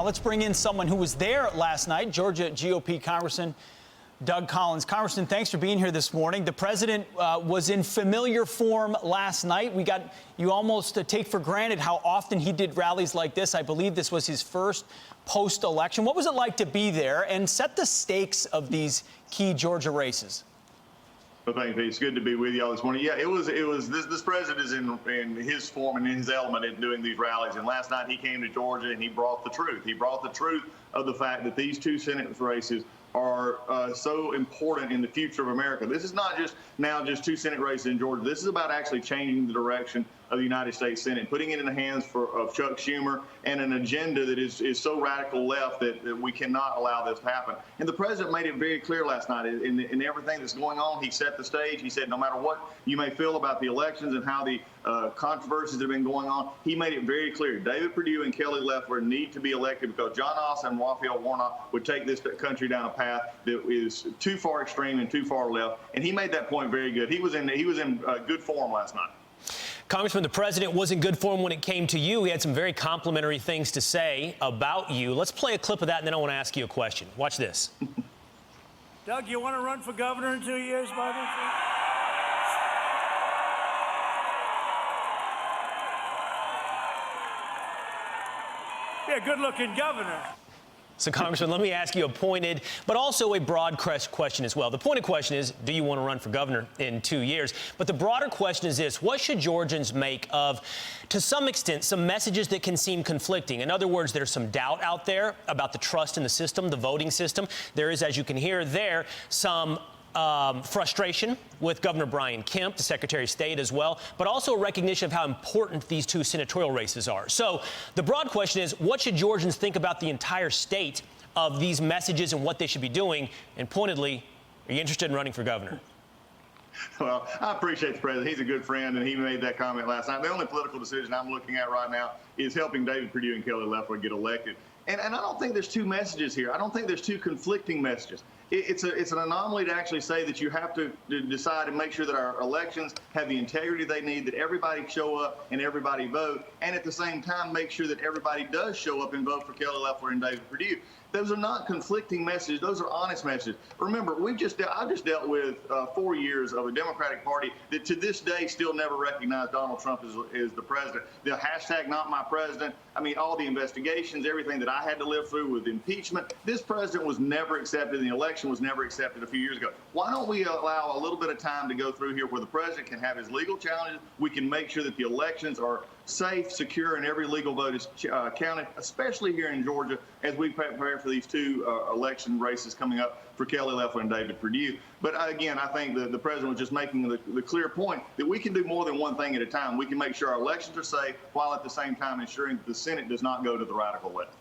Let's bring in someone who was there last night, Georgia GOP Congressman Doug Collins. Congressman, thanks for being here this morning. The president was in familiar form last night. You almost take for granted how often he did rallies like this. I believe this was his first post-election. What was it like to be there and set the stakes of these key Georgia races? Well, thank you. It's good to be with you all this morning. Yeah, it was. This president is in his form and in his element in doing these rallies. And last night he came to Georgia and he brought the truth. He brought the truth of the fact that these two Senate races are so important in the future of America. This is not just two Senate races in Georgia. This is about actually changing the direction of the United States Senate, putting it in the hands of Chuck Schumer and an agenda that is so radical left that we cannot allow this to happen. And the president made it very clear last night in everything that's going on. He set the stage. He said no matter what you may feel about the elections and how the controversies that have been going on, he made it very clear. David Perdue and Kelly Loeffler need to be elected because John Ossoff and Raphael Warnock would take this country down a path that is too far extreme and too far left. And he made that point very good. He was in good form last night. Congressman, the president was in good form when it came to you. He had some very complimentary things to say about you. Let's play a clip of that, and then I want to ask you a question. Watch this. Doug, you want to run for governor in 2 years, by the way? Be a good-looking governor. So, Congressman, let me ask you a pointed, but also a broad question as well. The pointed question is, do you want to run for governor in 2 years? But the broader question is this: what should Georgians make of, to some extent, some messages that can seem conflicting? In other words, there's some doubt out there about the trust in the system, the voting system. There is, as you can hear there, some frustration with Governor Brian Kemp, the Secretary of State as well, but also a recognition of how important these two senatorial races are. So the broad question is, what should Georgians think about the entire state of these messages and what they should be doing? And pointedly, are you interested in running for governor? Well, I appreciate the president. He's a good friend, and he made that comment last night. The only political decision I'm looking at right now is helping David Perdue and Kelly Loeffler get elected. And I don't think there's two messages here. I don't think there's two conflicting messages. It's an anomaly to actually say that you have to decide and make sure that our elections have the integrity they need, that everybody show up and everybody vote, and at the same time make sure that everybody does show up and vote for Kelly Loeffler and David Perdue. Those are not conflicting messages. Those are honest messages. Remember, I've just dealt with 4 years of a Democratic Party that to this day still never recognized Donald Trump as the president. The hashtag not my president, I mean, all the investigations, everything that I had to live through with impeachment, this president was never accepted, and the election was never accepted a few years ago. Why don't we allow a little bit of time to go through here where the president can have his legal challenges? We can make sure that the elections are safe, secure, and every legal vote is counted, especially here in Georgia as we prepare for these two election races coming up for Kelly Loeffler and David Perdue. But again, I think the president was just making the clear point that we can do more than one thing at a time. We can make sure our elections are safe while at the same time ensuring that the Senate does not go to the radical left.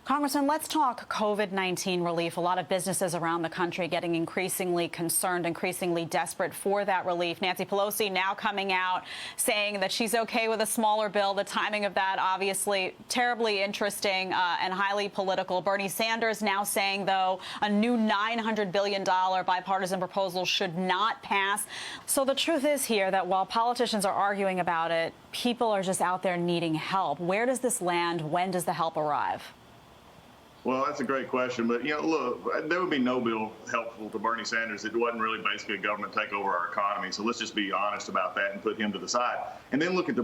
Congressman, let's talk COVID-19 relief. A lot of businesses around the country getting increasingly concerned, increasingly desperate for that relief. Nancy Pelosi now coming out saying that she's okay with a smaller bill. The timing of that, obviously, terribly interesting and highly political. Bernie Sanders now saying, though, a new $900 billion bipartisan proposal should not pass. So the truth is here that while politicians are arguing about it, people are just out there needing help. Where does this land? When does the help arrive? Well, that's a great question. But, look, there would be no bill helpful to Bernie Sanders that wasn't really basically a government takeover our economy. So let's just be honest about that and put him to the side. And then look at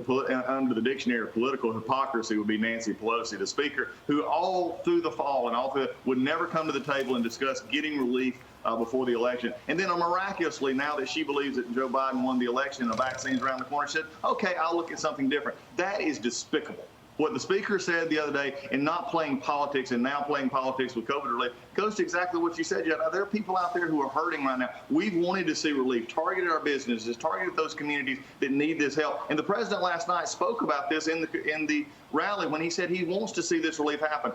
under the dictionary of political hypocrisy would be Nancy Pelosi, the speaker, who all through the fall and all through it would never come to the table and discuss getting relief before the election. And then miraculously, now that she believes that Joe Biden won the election and the vaccine's around the corner, she said, okay, I'll look at something different. That is despicable. What the speaker said the other day in not playing politics and now playing politics with COVID relief goes to exactly what you said, Jed. There are people out there who are hurting right now. We've wanted to see relief, targeted our businesses, targeted those communities that need this help. And the president last night spoke about this in the rally when he said he wants to see this relief happen.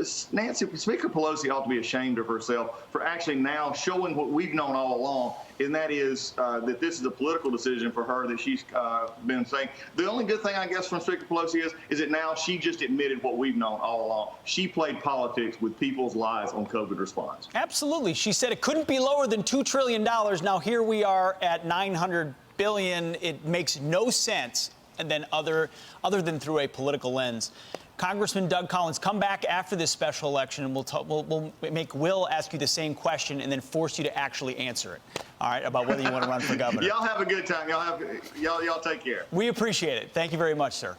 Speaker Pelosi ought to be ashamed of herself for actually now showing what we've known all along, and that is that this is a political decision for her that she's been saying. The only good thing, I guess, from Speaker Pelosi is that now she just admitted what we've known all along. She played politics with people's lives on COVID response. Absolutely. She said it couldn't be lower than $2 trillion. Now here we are at $900 billion. It makes no sense, and then other than through a political lens. Congressman Doug Collins, come back after this special election, and we'll make Will ask you the same question and then force you to actually answer it. All right, about whether you want to run for governor. Y'all have a good time. Y'all take care. We appreciate it. Thank you very much, sir.